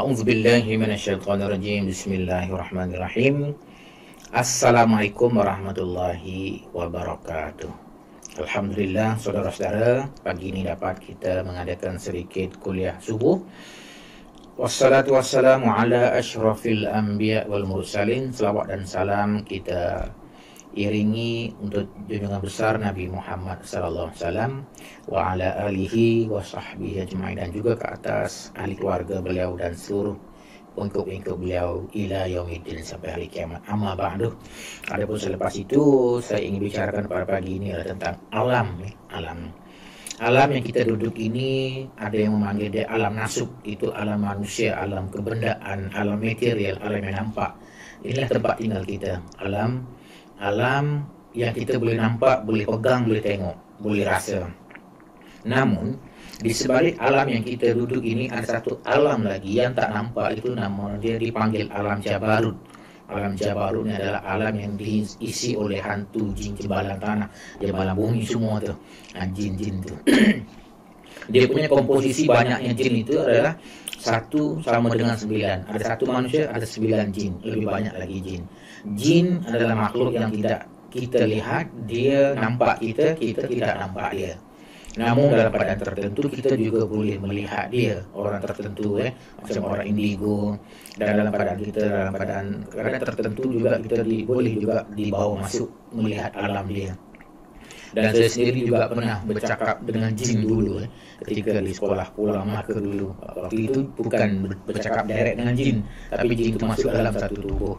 A'udzubillahi minasyaitonirrajim. Bismillahirrahmanirrahim. Assalamualaikum warahmatullahi wabarakatuh. Alhamdulillah, saudara-saudara, pagi ini dapat kita mengadakan sedikit kuliah subuh. Wassalatu wassalamu ala asyrafil anbiya wal mursalin. Selawat dan salam kita iringi untuk junjungan besar Nabi Muhammad sallallahu alaihi wasallam wa ala alihi wa sahbihi ajma'in, dan juga ke atas ahli keluarga beliau dan seluruh pengikut-pengikut beliau ila yaumiddin, sampai hari kiamat. Amma ba'du. Adapun selepas itu saya ingin bicarakan pada pagi ini adalah tentang alam yang kita duduk ini. Ada yang memanggil dia alam nasub, itu alam manusia, alam kebendaan, alam material, alam yang nampak. Inilah tempat tinggal kita. Alam yang kita boleh nampak, boleh pegang, boleh tengok, boleh rasa. Namun di sebalik alam yang kita duduk ini ada satu alam lagi yang tak nampak. Itu nama dia dipanggil alam Jabarut. Alam Jabarut ini adalah alam yang diisi oleh hantu, jin, jembalan tanah, jembalan bumi, semua tu. Jin-jin tu. Dia punya komposisi banyaknya jin itu adalah 1 sama dengan 9. Ada 1 manusia, ada 9 jin. Lebih banyak lagi jin. Jin adalah makhluk yang tidak kita lihat. Dia nampak kita tidak nampak dia. Namun dalam keadaan tertentu kita juga boleh melihat dia. Orang tertentu macam orang indigo. Dan dalam keadaan tertentu juga kita boleh juga dibawa masuk melihat alam dia. Dan saya sendiri juga pernah bercakap dengan jin dulu ketika di sekolah Pulau Melaka dulu. Waktu itu bukan bercakap direct dengan jin, tapi jin itu masuk dalam satu tubuh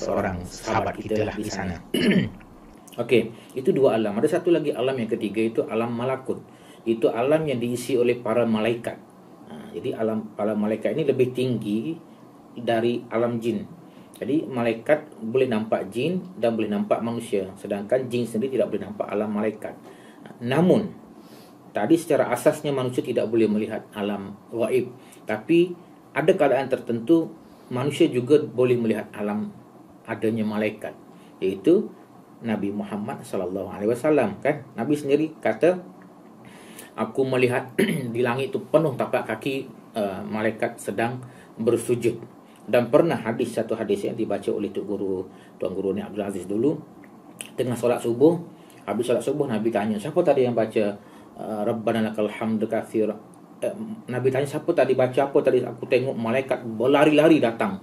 seorang sahabat kita lah di sana. Okey, itu 2 alam. Ada satu lagi alam yang ketiga, itu alam malakut. Itu alam yang diisi oleh para malaikat. Jadi alam para malaikat ini lebih tinggi dari alam jin. Jadi malaikat boleh nampak jin dan boleh nampak manusia, sedangkan jin sendiri tidak boleh nampak alam malaikat. Namun tadi secara asasnya manusia tidak boleh melihat alam gaib, tapi ada keadaan tertentu manusia juga boleh melihat alam adanya malaikat, iaitu Nabi Muhammad sallallahu alaihi wasallam kan. Nabi sendiri kata, aku melihat di langit itu penuh tapak kaki malaikat sedang bersujud. Dan pernah satu hadis yang dibaca oleh Tuan Guru ni Abdul Aziz dulu, tengah solat subuh. Habis solat subuh Nabi tanya, siapa tadi yang baca Rabbana lakal hamdu katsir. Nabi tanya, siapa tadi baca apa tadi? Aku tengok malaikat berlari-lari datang.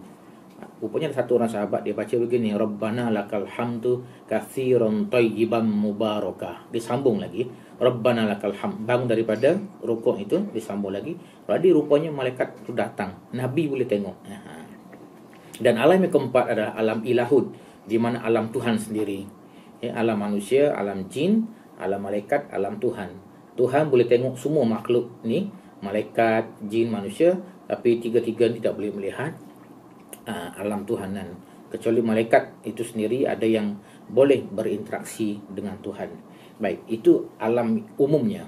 Rupanya ada satu orang sahabat, dia baca begini, Rabbana lakal hamdu katsiran thayyiban mubarakah. Disambung lagi, Rabbana lakal hamd. Bangun daripada rukuk itu, disambung lagi. Jadi rupanya malaikat itu datang. Nabi boleh tengok. Dan alam yang keempat adalah alam ilahud, di mana alam Tuhan sendiri. Alam manusia, alam jin, alam malaikat, alam Tuhan. Tuhan boleh tengok semua makhluk ni, malaikat, jin, manusia, tapi tiga-tiga tidak boleh melihat alam Tuhanan. Kecuali malaikat itu sendiri ada yang boleh berinteraksi dengan Tuhan. Baik, itu alam umumnya.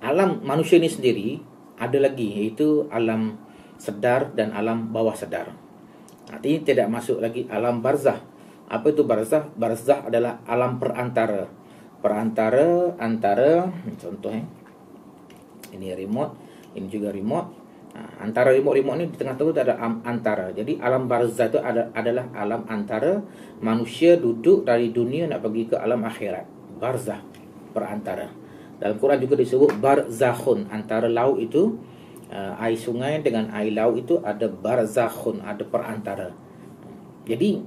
Alam manusia ini sendiri ada lagi, iaitu alam sedar dan alam bawah sedar. Artinya tidak masuk lagi alam barzah. Apa itu barzah? Barzah adalah alam perantara. Perantara antara, contoh ini remote, ini juga remote. Antara remote ni di tengah-tengah ada antara. Jadi alam barzah itu adalah alam antara manusia duduk dari dunia nak pergi ke alam akhirat. Barzah, perantara. Dalam Quran juga disebut barzakhun, antara laut itu air sungai dengan air laut itu ada barzakhun, ada perantara. Jadi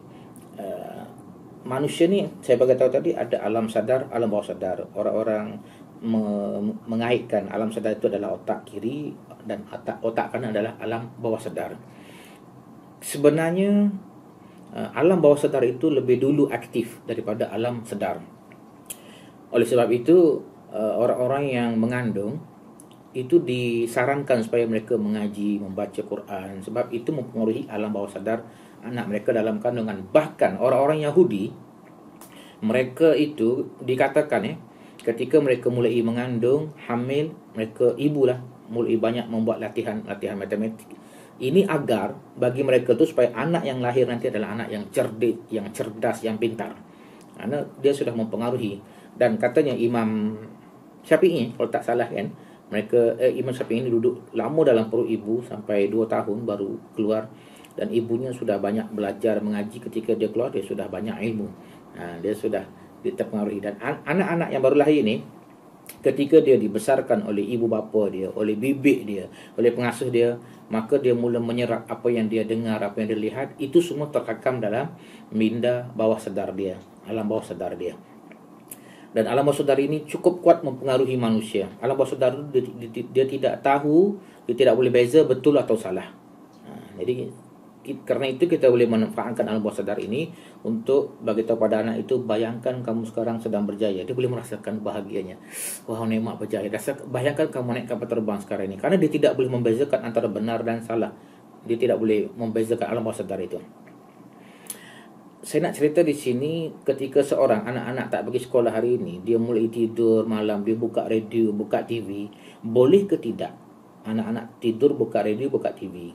manusia ni saya bagi tahu tadi ada alam sadar, alam bawah sadar. Orang-orang mengaitkan alam sadar itu adalah otak kiri dan otak kanan adalah alam bawah sadar. Sebenarnya alam bawah sadar itu lebih dulu aktif daripada alam sadar. Oleh sebab itu orang-orang yang mengandung itu disarankan supaya mereka mengaji, membaca Quran, sebab itu mempengaruhi alam bawah sadar anak mereka dalam kandungan. Bahkan orang-orang Yahudi, mereka itu dikatakan ketika mereka mulai mengandung, hamil, mereka ibulah mulai banyak membuat latihan matematik. Ini agar bagi mereka tu supaya anak yang lahir nanti adalah anak yang cerdik, yang cerdas, yang pintar. Karena dia sudah mempengaruhi. Dan katanya Imam Syafi'i, kalau tak salah kan, Mereka Imam Syafi'i ini duduk lama dalam perut ibu sampai 2 tahun baru keluar, dan ibunya sudah banyak belajar mengaji. Ketika dia keluar, dia sudah banyak ilmu. Dia sudah terpengaruhi. Dan anak-anak yang baru lahir ini, ketika dia dibesarkan oleh ibu bapa dia, oleh bibik dia, oleh pengasuh dia, maka dia mula menyerap apa yang dia dengar, apa yang dia lihat. Itu semua terkakam dalam minda bawah sedar dia, alam bawah sedar dia. Dan alam bawah sadar ini cukup kuat mempengaruhi manusia. Alam bawah sadar dia tidak tahu, dia tidak boleh beza betul atau salah. Jadi karena itu kita boleh manfaatkan alam bawah sadar ini untuk bagi tahu pada anak itu, bayangkan kamu sekarang sedang berjaya. Dia boleh merasakan bahagianya. Wah, nikmat berjaya. Bayangkan kamu naik kapal terbang sekarang ini. Karena dia tidak boleh membezakan antara benar dan salah. Dia tidak boleh membezakan alam bawah sadar itu. Saya nak cerita di sini, ketika seorang anak-anak tak pergi sekolah hari ini, dia mulai tidur malam, dia buka radio, buka TV. Boleh ke tidak anak-anak tidur, buka radio, buka TV?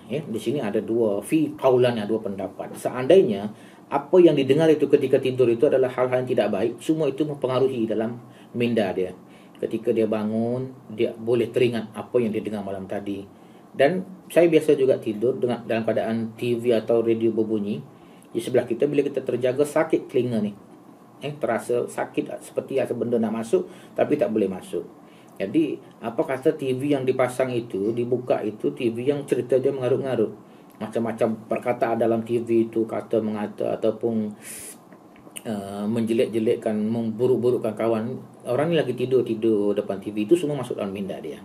Di sini ada dua qaulan, dua pendapat. Seandainya apa yang didengar itu ketika tidur itu adalah hal-hal yang tidak baik, semua itu mempengaruhi dalam minda dia. Ketika dia bangun, dia boleh teringat apa yang dia dengar malam tadi. Dan saya biasa juga tidur dalam keadaan TV atau radio berbunyi di sebelah kita. Bila kita terjaga, sakit telinga ni, terasa sakit seperti ada benda nak masuk tapi tak boleh masuk. Jadi apa kata TV yang dipasang itu, dibuka itu, TV yang cerita dia mengarut-ngarut, macam-macam perkataan dalam TV itu, kata mengata ataupun menjelek-jelekkan, memburuk-burukkan kawan. Orang ni lagi tidur depan TV, itu semua masuk dalam minda dia.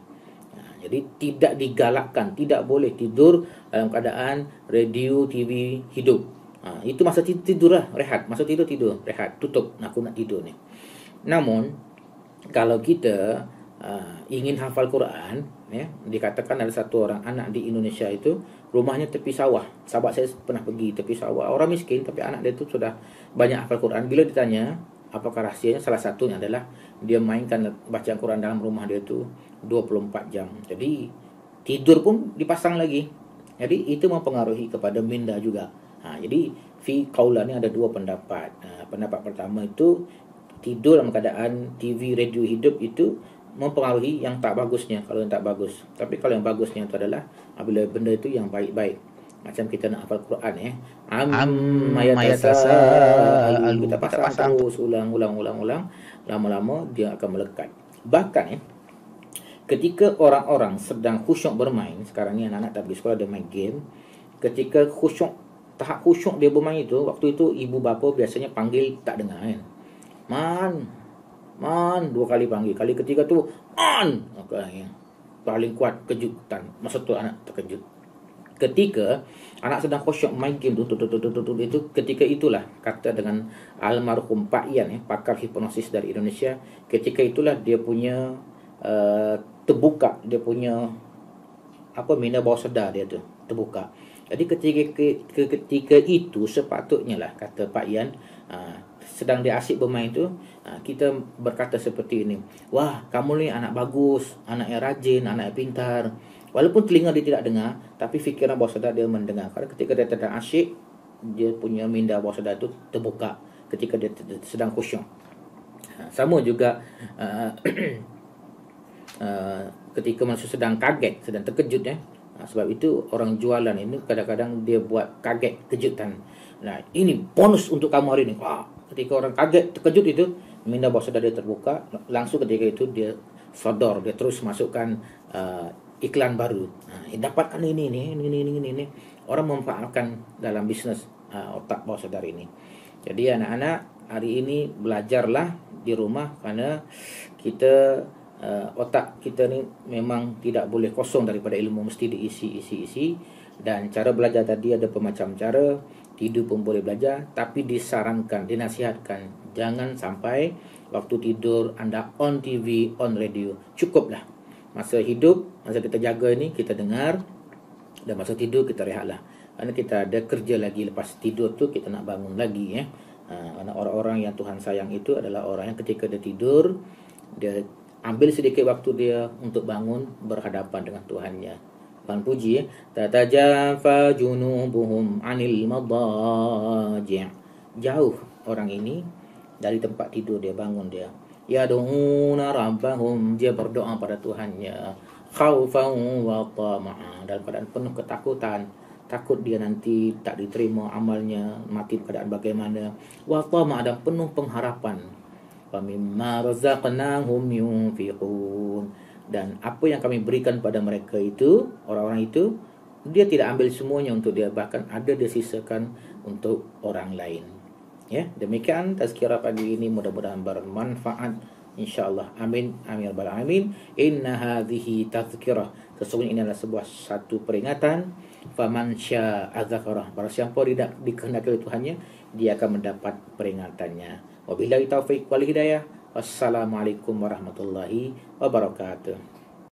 Jadi tidak digalakkan, tidak boleh tidur dalam keadaan radio, TV hidup. Itu masa tidur lah, rehat. Masa tidur, rehat, tutup, aku nak tidur ni. Namun kalau kita ingin hafal Quran, dikatakan ada satu orang anak di Indonesia itu, rumahnya tepi sawah. Sahabat saya pernah pergi tepi sawah, orang miskin tapi anak dia tu sudah banyak hafal Quran. Bila ditanya apakah rahsianya, salah satunya adalah dia mainkan bacaan Quran dalam rumah dia tu 24 jam. Jadi tidur pun dipasang lagi. Jadi itu mempengaruhi kepada minda juga. Jadi fi qaulan ni ada dua pendapat. Pendapat pertama itu, tidur dalam keadaan TV, radio hidup itu mempengaruhi yang tak bagusnya, kalau yang tak bagus. Tapi kalau yang bagusnya itu adalah apabila benda itu yang baik-baik. Macam kita nak hafal Quran, amma yatasaalu, kita pasang terus ulang, lama-lama dia akan melekat. Bahkan ketika orang-orang sedang khusyuk bermain, sekarang ni anak-anak tak pergi sekolah, dia main game. Ketika khusyuk, tahap khusyuk dia bermain itu, waktu itu ibu bapa biasanya panggil tak dengar kan. Man, 2 kali panggil. Kali ketiga tu paling kuat kejutan. Masa tu anak terkejut. Ketika anak sedang khusyuk main game tu, itu ketika itulah, kata dengan almarhum Pak Ian, pakar hipnosis dari Indonesia, ketika itulah dia punya terbuka, dia punya minda bawah sedar dia tu terbuka. Jadi ketika itu sepatutnya lah, kata Pak Ian, sedang dia asyik bermain tu, kita berkata seperti ini, wah, kamu ni anak bagus, anak yang rajin, anak yang pintar. Walaupun telinga dia tidak dengar, tapi fikiran bawah sedar dia mendengar. Karena ketika dia sedang asyik, dia punya minda bawah sedar tu terbuka ketika dia sedang khusyuk. Sama juga ketika manusia sedang kaget, sedang terkejut, sebab itu orang jualan ini kadang-kadang dia buat kaget, kejutan. Nah, ini bonus untuk kamu hari ini. Ketika orang kaget, terkejut itu, minda bawah sadar dia terbuka. Langsung ketika itu dia sodor, dia terus masukkan iklan baru. Dapatkan ini. Orang memanfaatkan dalam bisnes otak bawah sadar ini. Jadi anak-anak hari ini belajarlah di rumah, karena kita otak kita ni memang tidak boleh kosong daripada ilmu, mesti diisi. Dan cara belajar tadi ada bermacam cara. Tidur pun boleh belajar, tapi disarankan, dinasihatkan, jangan sampai waktu tidur anda on TV, on radio. Cukuplah masa hidup, masa kita jaga ni kita dengar, dan masa tidur kita rehatlah. Karena kita ada kerja lagi lepas tidur tu, kita nak bangun lagi. Karena orang-orang yang Tuhan sayang itu adalah orang yang ketika dia tidur, dia ambil sedikit waktu dia untuk bangun berhadapan dengan Tuhannya. Tuhan puji, tatajafa junubuhum anil madaji'. Jauh orang ini dari tempat tidur dia, bangun dia. yad'una rabbahum, dia berdoa pada Tuhannya, khaufan wa tama'a, dalam keadaan penuh ketakutan, takut dia nanti tak diterima amalnya, mati keadaan bagaimana, wa tama'a, dan penuh pengharapan. Wa mimma razaqnahum yunfiqun, dan apa yang kami berikan pada mereka itu, orang-orang itu, dia tidak ambil semuanya untuk dia, bahkan ada dia sisakan untuk orang lain. Ya, demikian tazkirah pagi ini, mudah-mudahan bermanfaat insyaallah. Amin amin ya rabbal alamin. Inna hadhihi tazkirah, sesungguhnya ini adalah sebuah satu peringatan. Faman syaa dzakarah, barang siapa tidak dikehendaki oleh Tuhannya, dia akan mendapat peringatannya. Wabillahi taufik wal hidayah. Wassalamualaikum warahmatullahi wabarakatuh.